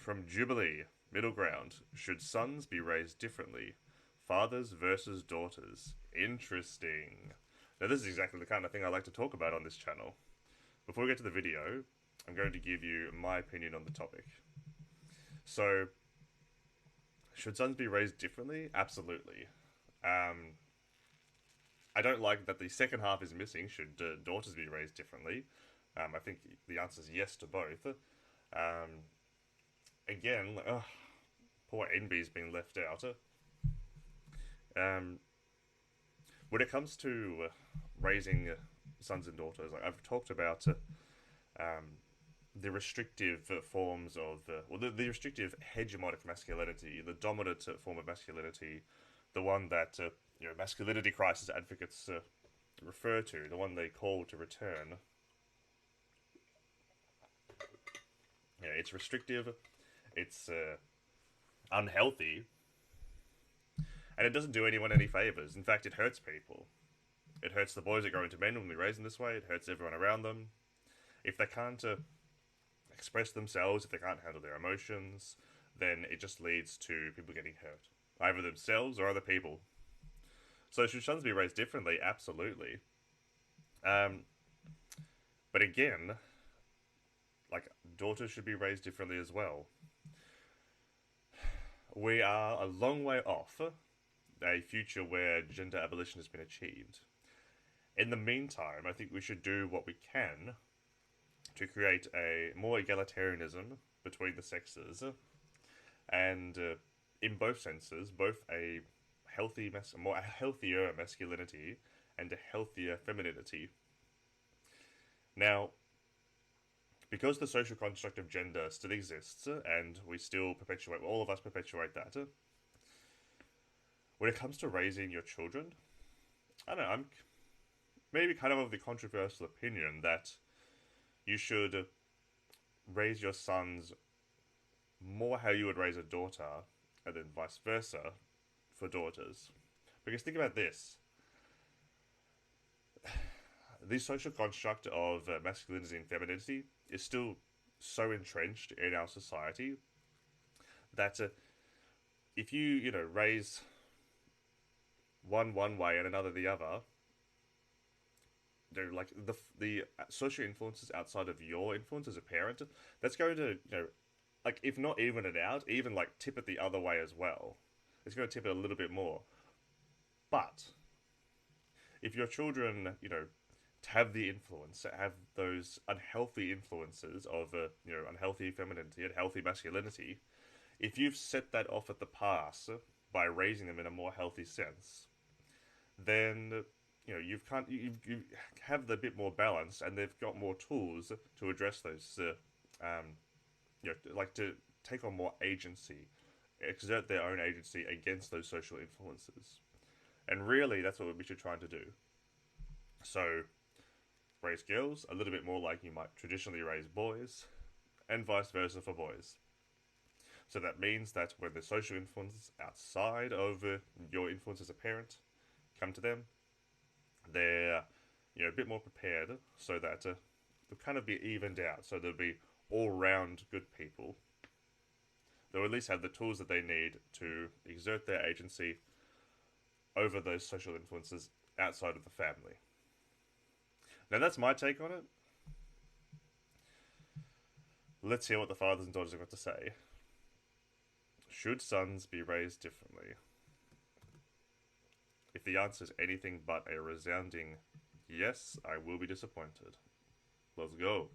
From Jubilee, middle ground. Should sons be raised differently? Fathers versus daughters. Interesting. Now, this is exactly the kind of thing I like to talk about on this channel. Before we get to the video, I'm going to give you my opinion on the topic. So, should sons be raised differently? Absolutely. I don't like that the second half is missing. Should daughters be raised differently? I think the answer is yes to both. Again, poor Envy's been left out. When it comes to raising sons and daughters, like I've talked about the restrictive forms of, the restrictive hegemonic masculinity, the dominant form of masculinity, the one that masculinity crisis advocates refer to, the one they call to return. Yeah, it's restrictive, it's unhealthy, and it doesn't do anyone any favors. In fact, it hurts people. It hurts the boys that grow into men when we raise them this way. It hurts everyone around them. If they can't express themselves, if they can't handle their emotions, then it just leads to people getting hurt, either themselves or other people. So should sons be raised differently? Absolutely. But again, like, daughters should be raised differently as well. We are a long way off a future where gender abolition has been achieved. In the meantime, I think we should do what we can to create a more egalitarianism between the sexes, and in both senses, both a healthier masculinity and a healthier femininity. Now, because the social construct of gender still exists, and we still perpetuate, all of us perpetuate that, when it comes to raising your children, I don't know, I'm maybe kind of the controversial opinion that you should raise your sons more how you would raise a daughter, and then vice versa for daughters. Because think about this. The social construct of masculinity and femininity is still so entrenched in our society that if you raise one way and another the other, like the social influences outside of your influence as a parent, that's going to like, if not even it out, even like tip it the other way as well. It's going to tip it a little bit more. But if your children, have the influence, have those unhealthy influences of, unhealthy femininity and healthy masculinity, if you've set that off at the pass by raising them in a more healthy sense, then you have the bit more balance, and they've got more tools to address those, like to take on more agency, exert their own agency against those social influences. And really, that's what we should try to do. So, raise girls a little bit more like you might traditionally raise boys, and vice versa for boys. So that means that when the social influences outside of your influence as a parent come to them, they're a bit more prepared, so that they'll kind of be evened out. So they'll be all-round good people. They'll at least have the tools that they need to exert their agency over those social influences outside of the family. Now that's my take on it. Let's hear what the fathers and daughters have got to say. Should sons be raised differently? If the answer is anything but a resounding yes, I will be disappointed. Let's go.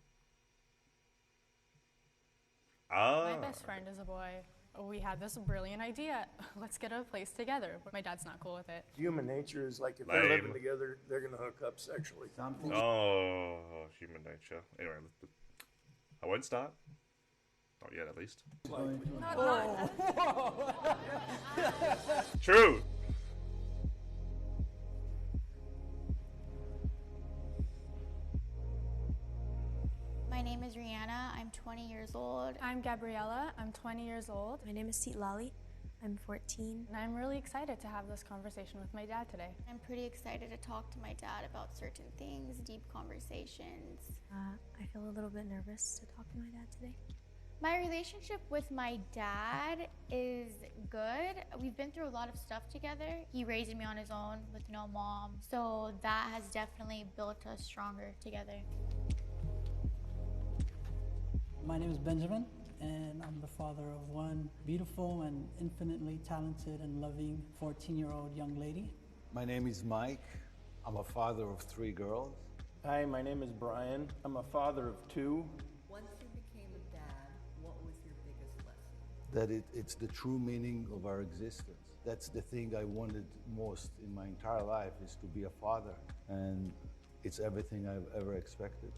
My best friend is a boy. We had this brilliant idea. Let's get a place together. But my dad's not cool with it. Human nature is like, if Lame. they're living together, they're going to hook up sexually. Oh, human nature. Anyway, I won't start. Not yet, at least. True. My name is Rihanna. I'm 20 years old. I'm Gabriella. I'm 20 years old. My name is Lali. I'm 14. And I'm really excited to have this conversation with my dad today. I'm pretty excited to talk to my dad about certain things, deep conversations. I feel a little bit nervous to talk to my dad today. My relationship with my dad is good. We've been through a lot of stuff together. He raised me on his own with no mom, so that has definitely built us stronger together. My name is Benjamin, and I'm the father of one beautiful and infinitely talented and loving 14-year-old young lady. My name is Mike. I'm a father of 3 girls. Hi, my name is Brian. I'm a father of 2. Once you became a dad, what was your biggest lesson? That it's the true meaning of our existence. That's the thing I wanted most in my entire life, is to be a father. And it's everything I've ever expected.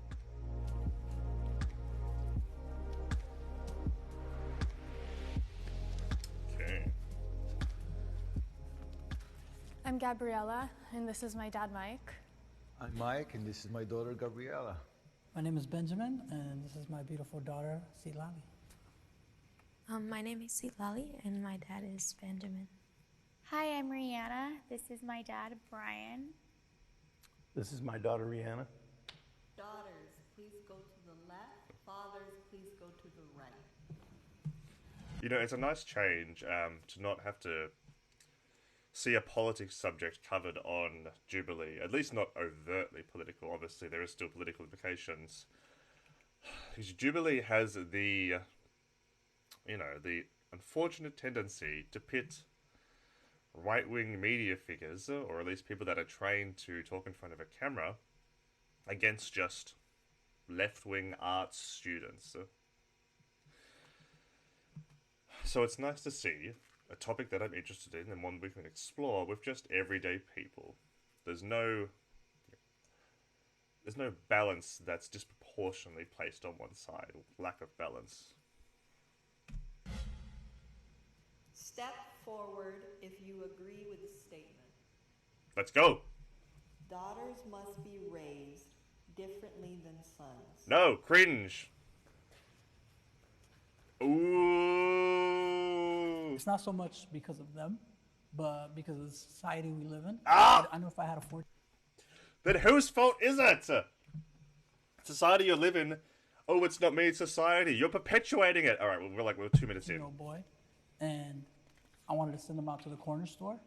Okay. I'm Gabriella, and this is my dad, Mike. I'm Mike, and this is my daughter, Gabriella. My name is Benjamin, and this is my beautiful daughter, Silali. My name is Lali, and my dad is Benjamin. Hi, I'm Rihanna. This is my dad, Brian. This is my daughter, Rihanna. Daughters, please go to the left. Fathers, please go to the right. You know, it's a nice change to not have to see a politics subject covered on Jubilee. At least not overtly political. Obviously, there is still political implications. Because Jubilee has the, the unfortunate tendency to pit right-wing media figures, or at least people that are trained to talk in front of a camera, against just left-wing arts students. So it's nice to see a topic that I'm interested in and one we can explore with just everyday people. There's no balance that's disproportionately placed on one side, or lack of balance. Step forward if you agree with the statement. Let's go! Daughters must be raised differently than sons. No, cringe! Ooh! It's not so much because of them, but because of the society we live in. Ah! I know if I had a 14 Then whose fault is it? Society you live in. Oh, it's not me, it's society. You're perpetuating it. Alright, we're 2 minutes in. year old boy, and I wanted to send him out to the corner store,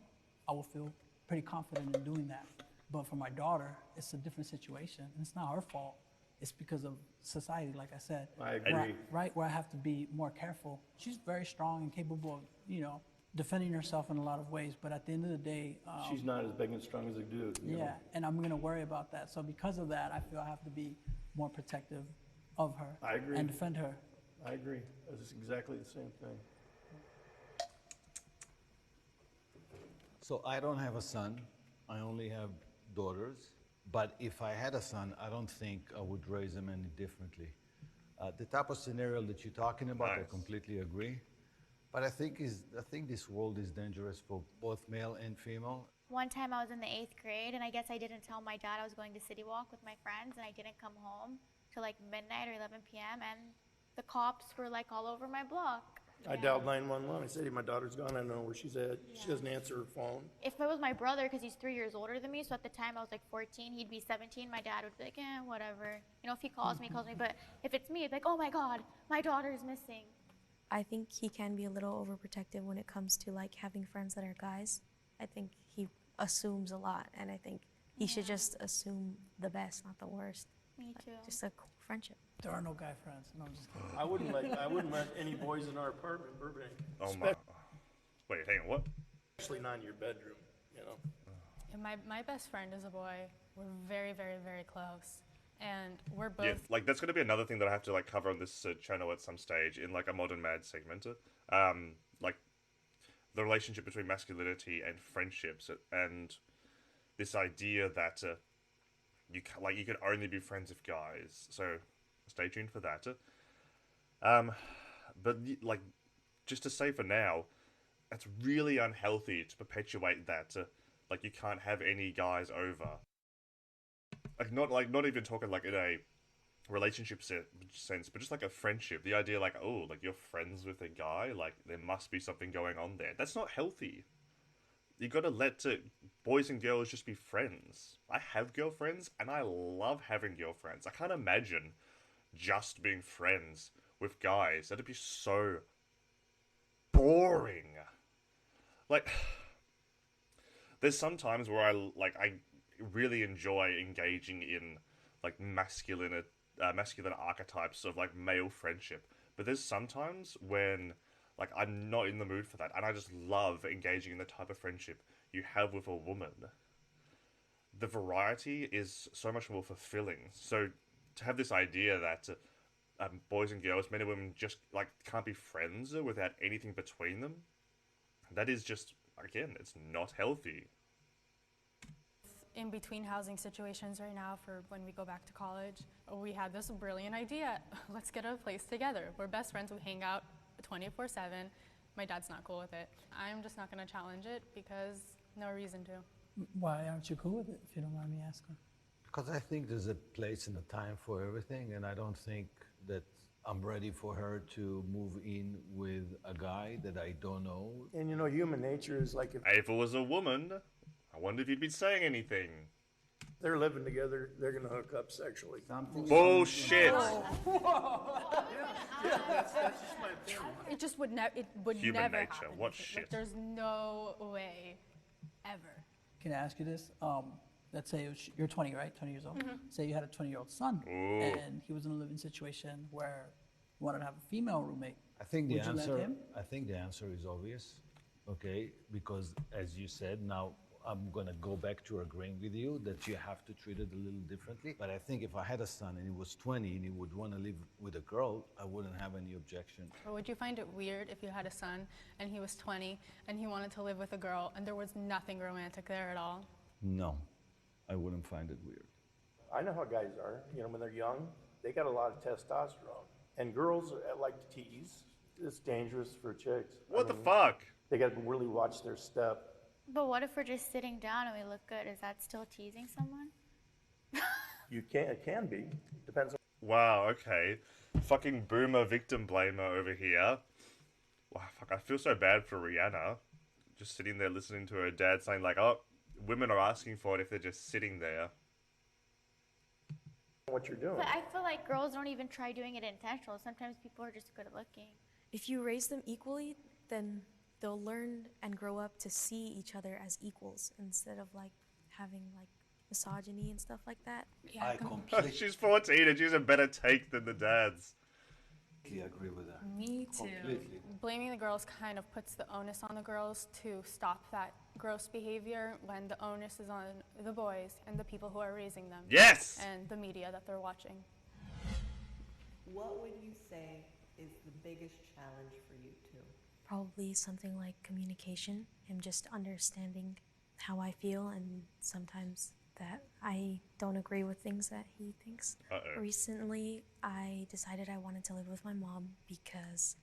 I will feel pretty confident in doing that. But for my daughter, it's a different situation, and it's not her fault. It's because of society, like I said. I agree. Where I have to be more careful. She's very strong and capable of, defending herself in a lot of ways. But at the end of the day, She's not as big and strong as a dude. yeah, and I'm gonna worry about that. So because of that, I feel I have to be more protective of her. I agree. And defend her. I agree. It's exactly the same thing. So I don't have a son. I only have daughters. But if I had a son, I don't think I would raise him any differently. The type of scenario that you're talking about, I Nice. completely agree. But I think this world is dangerous for both male and female. One time I was in the 8th grade, and I guess I didn't tell my dad I was going to City Walk with my friends, and I didn't come home till like midnight or 11 p.m., and the cops were like all over my block. I dialed 911. I said, hey, my daughter's gone. I don't know where she's at. She doesn't answer her phone. If it was my brother, because he's 3 years older than me, so at the time I was like 14, he'd be 17, my dad would be like, whatever. If he calls me, he calls me. But if it's me, it's like, oh my God, my daughter's missing. I think he can be a little overprotective when it comes to like having friends that are guys. I think he assumes a lot, and I think he should just assume the best, not the worst. Me too. Just a cool friendship. There are no guy friends. No, I'm just kidding. I wouldn't let any boys in our apartment in Burbank. Oh my. Wait, hang on, what? Especially not in your bedroom, And my best friend is a boy. We're very, very, very close. And we're both... Yeah, that's going to be another thing that I have to cover on this channel at some stage in a Modern Mad segment. The relationship between masculinity and friendships, and this idea that you can only be friends with guys. So stay tuned for that. But just to say for now, it's really unhealthy to perpetuate that. You can't have any guys over. Not even talking in a relationship sense, but just a friendship. The idea you're friends with a guy, there must be something going on there. That's not healthy. You gotta let boys and girls just be friends. I have girlfriends, and I love having girlfriends. I can't imagine just being friends with guys. That'd be so boring. Like, there's some times where I really enjoy engaging in like masculine archetypes of like male friendship, but there's sometimes when like I'm not in the mood for that, and I just love engaging in the type of friendship you have with a woman. The variety is so much more fulfilling. So to have this idea that boys and girls, men and women, just like can't be friends without anything between them, that is just, again, it's not healthy. In between housing situations right now for when we go back to college, we had this brilliant idea. Let's get a place together. We're best friends. We hang out 24/7. My dad's not cool with it. I'm just not going to challenge it because no reason to. Why aren't you cool with it, if you don't mind me asking? Because I think there's a place and a time for everything, and I don't think that I'm ready for her to move in with a guy that I don't know. And you know, human nature is like if If it was a woman, I wonder if you'd be saying anything. they're living together, they're gonna hook up sexually. Bullshit. That's just my opinion. It just would, it would Human never nature, happen. what Like, shit. there's no way, ever. Can I ask you this? Let's say you're 20, right? 20 years old. Say you had a 20-year-old son, Ooh. and he was in a living situation where you wanted to have a female roommate. I think the Would you let answer. him? I think the answer is obvious, okay? Because as you said, now I'm gonna go back to agreeing with you that you have to treat it a little differently. But I think if I had a son and he was 20 and he would want to live with a girl, I wouldn't have any objection. Or would you find it weird if you had a son and he was 20 and he wanted to live with a girl and there was nothing romantic there at all? No, I wouldn't find it weird. I know how guys are. You know, when they're young, they got a lot of testosterone, and girls like to tease. It's dangerous for chicks. What the fuck? They got to really watch their step. But what if we're just sitting down and we look good? Is that still teasing someone? It can be. Depends on. Wow, okay. Fucking boomer victim blamer over here. Wow, fuck, I feel so bad for Rihanna. Just sitting there listening to her dad saying like, oh, women are asking for it if they're just sitting there. What you're doing. But I feel like girls don't even try doing it intentional. Sometimes people are just good looking. If you raise them equally, then they'll learn and grow up to see each other as equals instead of like having like misogyny and stuff like that. I completely She's 14 and she's a better take than the dads. agree with that. Me too. Completely. Blaming the girls kind of puts the onus on the girls to stop that gross behavior when the onus is on the boys and the people who are raising them. Yes! And the media that they're watching. What would you say is the biggest challenge for you two? Probably something like communication and just understanding how I feel, and sometimes that I don't agree with things that he thinks. Uh-oh. Recently, I decided I wanted to live with my mom because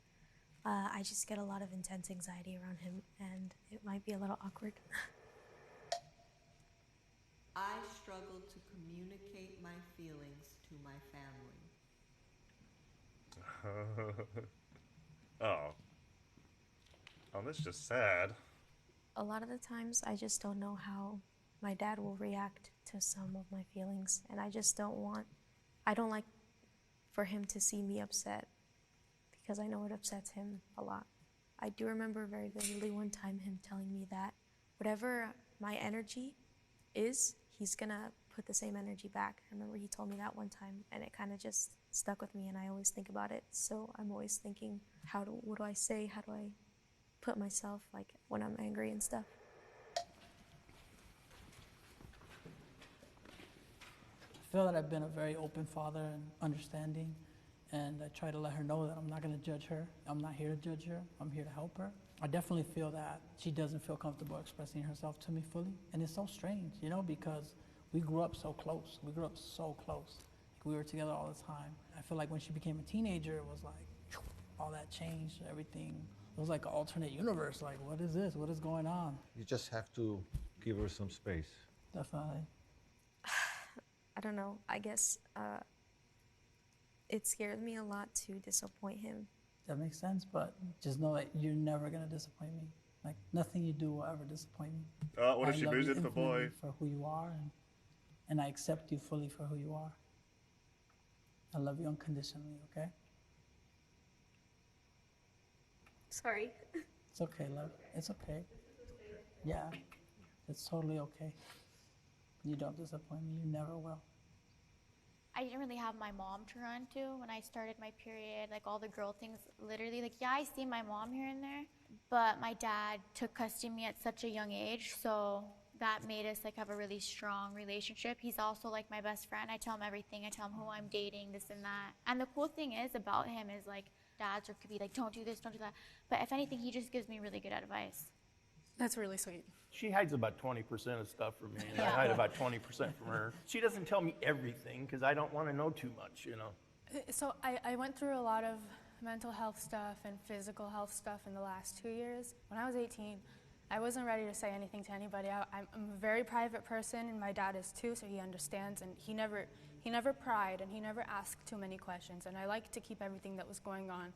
I just get a lot of intense anxiety around him, and it might be a little awkward. I struggle to communicate my feelings to my family. Oh. Oh, that's just sad. A lot of the times, I just don't know how my dad will react to some of my feelings, and I just I don't like for him to see me upset because I know it upsets him a lot. I do remember very vividly one time him telling me that whatever my energy is, he's gonna put the same energy back. I remember he told me that one time, and it kind of just stuck with me, and I always think about it. So I'm always thinking, what do I say? How do I put myself like when I'm angry and stuff? I feel that I've been a very open father and understanding, and I try to let her know that I'm not going to judge her. I'm not here to judge her. I'm here to help her. I definitely feel that she doesn't feel comfortable expressing herself to me fully, and it's so strange, you know, because we grew up so close. We grew up so close. We were together all the time. I feel like when she became a teenager, it was like all that changed, everything. It was like an alternate universe. Like, what is this? What is going on? You just have to give her some space. Definitely. I don't know. I guess it scares me a lot to disappoint him. That makes sense, but just know that you're never gonna disappoint me. Like, nothing you do will ever disappoint me. What if she love moves you in for infinitely boy? for who you are, and I accept you fully for who you are. I love you unconditionally, okay? Sorry. It's okay, love. It's okay. Yeah, it's totally okay. You don't disappoint me. You never will. I didn't really have my mom to run to when I started my period, like all the girl things, literally. Like, yeah, I see my mom here and there, but my dad took custody of me at such a young age, so that made us like have a really strong relationship. He's also like my best friend. I tell him everything. I tell him who I'm dating, this and that. And the cool thing is about him is like dads could be like, don't do this, don't do that. But if anything, he just gives me really good advice. That's really sweet. She hides about 20% of stuff from me, and I Yeah. hide about 20% from her. She doesn't tell me everything because I don't want to know too much, you know. So I went through a lot of mental health stuff and physical health stuff in the last 2 years. When I was 18, I wasn't ready to say anything to anybody. I'm a very private person, and my dad is too, so he understands. And he never pried, and he never asked too many questions. And I like to keep everything that was going on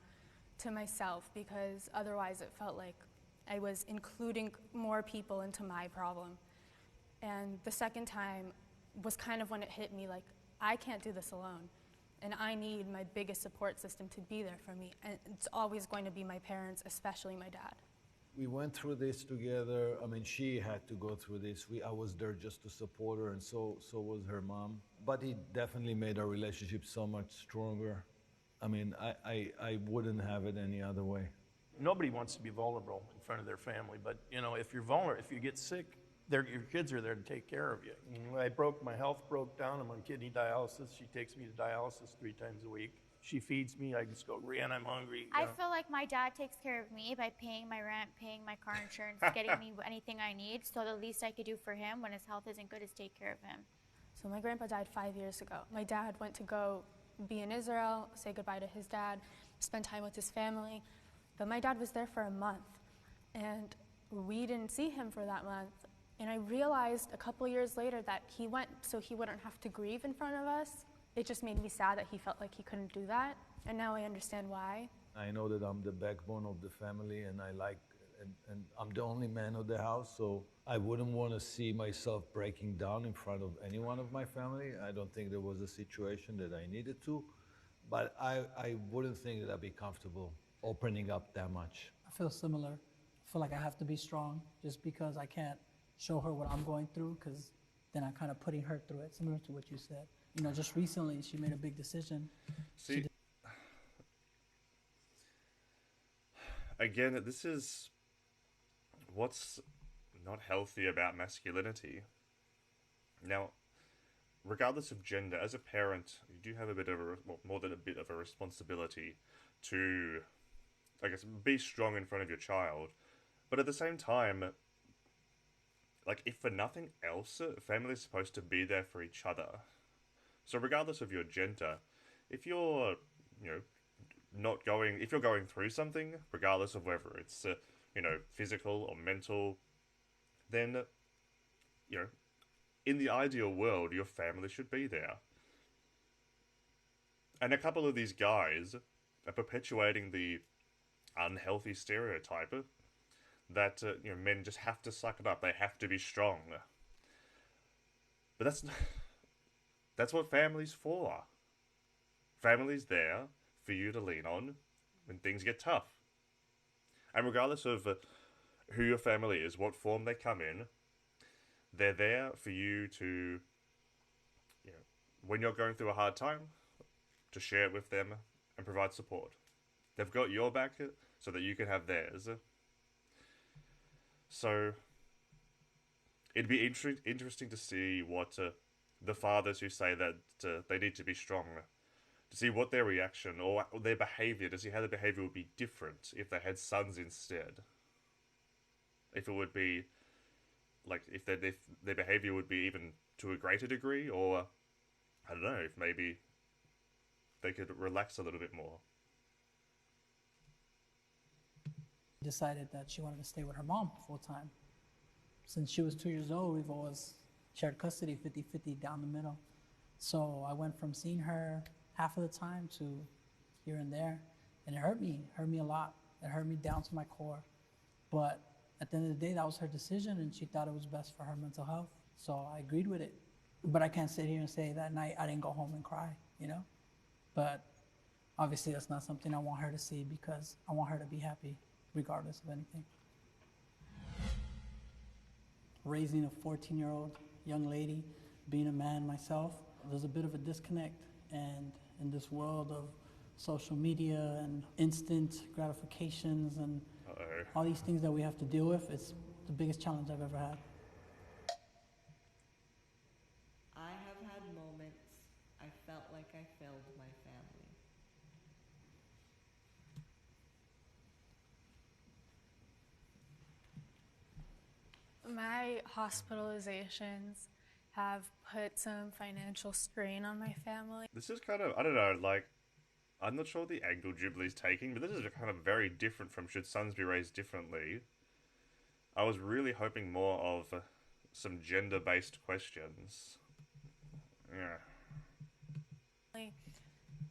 to myself, because otherwise it felt like I was including more people into my problem. And the second time was kind of when it hit me, like, I can't do this alone. And I need my biggest support system to be there for me. And it's always going to be my parents, especially my dad. We went through this together. I mean, she had to go through this. I was there just to support her, and so was her mom. But it definitely made our relationship so much stronger. I mean, I wouldn't have it any other way. Nobody wants to be vulnerable in front of their family, but you know, if you're vulnerable, if you get sick, your kids are there to take care of you. My health broke down. I'm on kidney dialysis. She takes me to dialysis 3 times a week. She feeds me. I just go, Rianne, I'm hungry. I feel like my dad takes care of me by paying my rent, paying my car insurance, getting me anything I need. So the least I could do for him when his health isn't good is take care of him. So my grandpa died 5 years ago. My dad went to go be in Israel, say goodbye to his dad, spend time with his family. But my dad was there for a month, and we didn't see him for that month. And I realized a couple years later that he went so he wouldn't have to grieve in front of us. It just made me sad that he felt like he couldn't do that, and now I understand why. I know that I'm the backbone of the family, and and I'm the only man of the house, so I wouldn't want to see myself breaking down in front of any one of my family. I don't think there was a situation that I needed to, but I wouldn't think that I'd be comfortable opening up that much. I feel similar. I feel like I have to be strong just because I can't show her what I'm going through, because then I'm kind of putting her through it, similar to what you said. You know, just recently she made a big decision. See, again, this is what's not healthy about masculinity. Now, regardless of gender, as a parent, you do have a bit of more than a bit of a responsibility to, I guess, be strong in front of your child. But at the same time, like, if for nothing else, family is supposed to be there for each other. So regardless of your gender, if you're, if you're going through something, regardless of whether it's, physical or mental, then, in the ideal world, your family should be there. And a couple of these guys are perpetuating the unhealthy stereotype that, men just have to suck it up, they have to be strong. But that's what family's for. Family's there for you to lean on when things get tough. And regardless of who your family is, what form they come in, they're there for you to, when you're going through a hard time, to share it with them and provide support. They've got your back so that you can have theirs. So, it'd be interesting to see what the fathers who say that they need to be strong, to see what their reaction or their behavior, to see how their behavior would be different if they had sons instead. If it would be, like, if their behavior would be even to a greater degree, or, I don't know, if maybe they could relax a little bit more. Decided that she wanted to stay with her mom full time. Since she was 2 years old, we've always shared custody 50-50 down the middle. So I went from seeing her half of the time to here and there, and it hurt me a lot. It hurt me down to my core. But at the end of the day, that was her decision, and she thought it was best for her mental health. So I agreed with it. But I can't sit here and say that night I didn't go home and cry, But obviously that's not something I want her to see, because I want her to be happy. regardless of anything. Raising a 14-year-old young lady, being a man myself, there's a bit of a disconnect. And in this world of social media and instant gratifications and all these things that we have to deal with, it's the biggest challenge I've ever had. I have had moments I felt like I failed my family. My hospitalizations have put some financial strain on my family. This is kind of, I don't know, like, I'm not sure the angle Jubilee's taking, but this is kind of very different from Should Sons Be Raised Differently. I was really hoping more of some gender-based questions. Yeah.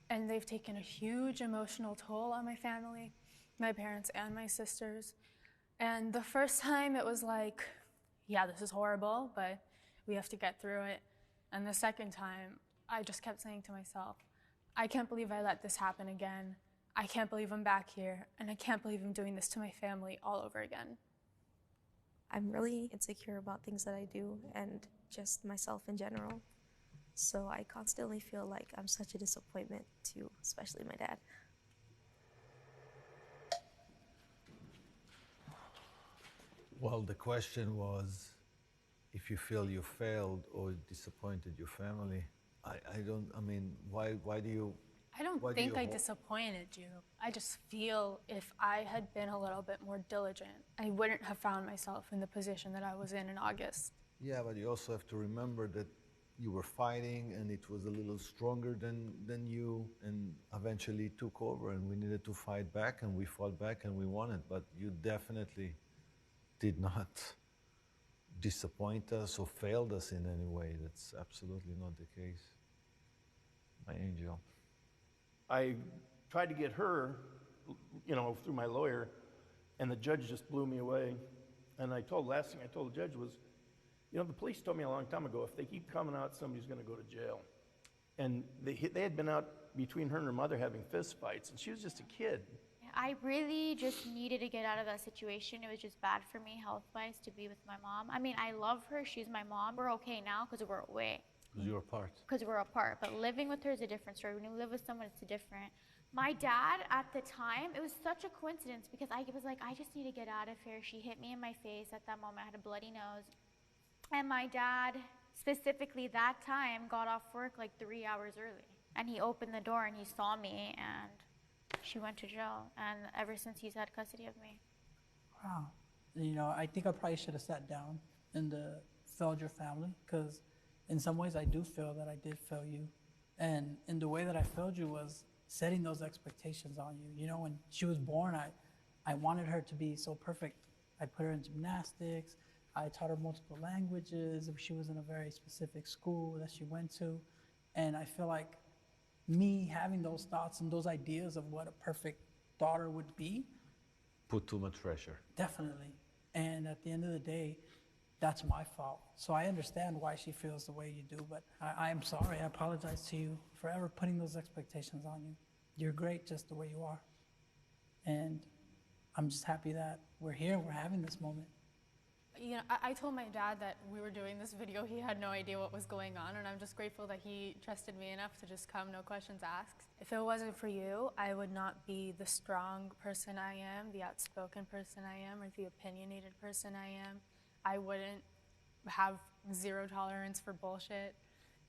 And they've taken a huge emotional toll on my family, my parents and my sisters. And the first time it was like, yeah, this is horrible, but we have to get through it. And the second time, I just kept saying to myself, I can't believe I let this happen again. I can't believe I'm back here, and I can't believe I'm doing this to my family all over again. I'm really insecure about things that I do and just myself in general. So I constantly feel like I'm such a disappointment to especially my dad. Well, the question was if you feel you failed or disappointed your family. Why do you... I don't think I disappointed you. I just feel if I had been a little bit more diligent, I wouldn't have found myself in the position that I was in August. Yeah, but you also have to remember that you were fighting and it was a little stronger than you, and eventually it took over and we needed to fight back and we fought back and we won it. But you definitely did not disappoint us or failed us in any way. That's absolutely not the case. My angel. I tried to get her, through my lawyer, and the judge just blew me away. And last thing I told the judge was, the police told me a long time ago, if they keep coming out, somebody's going to go to jail. And they had been out between her and her mother having fist fights, and she was just a kid. I really just needed to get out of that situation. It was just bad for me health-wise to be with my mom. I mean, I love her. She's my mom. We're okay now because we're away. Because you're apart. Because we're apart. But living with her is a different story. When you live with someone, it's different. My dad, at the time, it was such a coincidence because I was like, I just need to get out of here. She hit me in my face at that moment. I had a bloody nose. And my dad, specifically that time, got off work like 3 hours early. And he opened the door and he saw me and she went to jail. And ever since, he's had custody of me. Wow. I think I probably should have sat down and failed your family because in some ways I do feel that I did fail you. And in the way that I failed you was setting those expectations on you. When she was born, I wanted her to be so perfect. I put her in gymnastics. I taught her multiple languages. She was in a very specific school that she went to. And I feel like me having those thoughts and those ideas of what a perfect daughter would be. Put too much pressure. Definitely. And at the end of the day, that's my fault. So I understand why she feels the way you do, but I'm sorry. I apologize to you for ever putting those expectations on you. You're great just the way you are. And I'm just happy that we're here, we're having this moment. I told my dad that we were doing this video. He had no idea what was going on, and I'm just grateful that he trusted me enough to just come, no questions asked. If it wasn't for you, I would not be the strong person I am, the outspoken person I am, or the opinionated person I am. I wouldn't have zero tolerance for bullshit,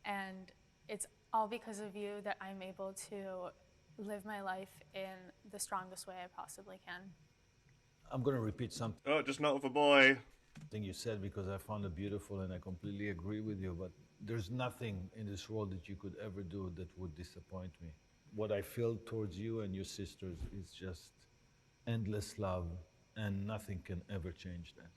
and it's all because of you that I'm able to live my life in the strongest way I possibly can. I'm going to repeat something. Oh, just not with a boy. Thing you said because I found it beautiful and I completely agree with you, but there's nothing in this world that you could ever do that would disappoint me. What I feel towards you and your sisters is just endless love, and nothing can ever change that.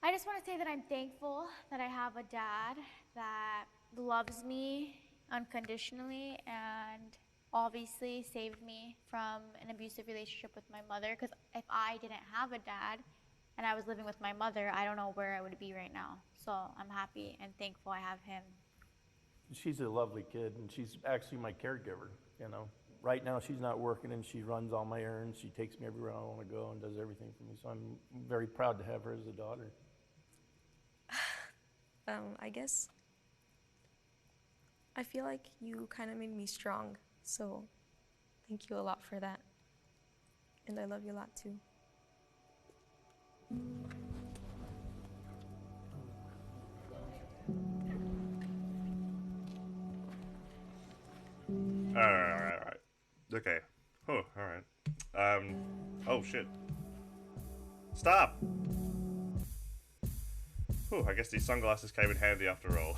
I just want to say that I'm thankful that I have a dad that loves me unconditionally and obviously saved me from an abusive relationship with my mother, because if I didn't have a dad and I was living with my mother, I don't know where I would be right now. So I'm happy and thankful I have him. She's a lovely kid, and she's actually my caregiver, right now she's not working and she runs all my errands. She takes me everywhere I want to go and does everything for me. So I'm very proud to have her as a daughter. I guess I feel like you kind of made me strong. So thank you a lot for that. And I love you a lot too. Alright. Okay. Oh, alright. Oh shit. Stop! Whew, I guess these sunglasses came in handy after all.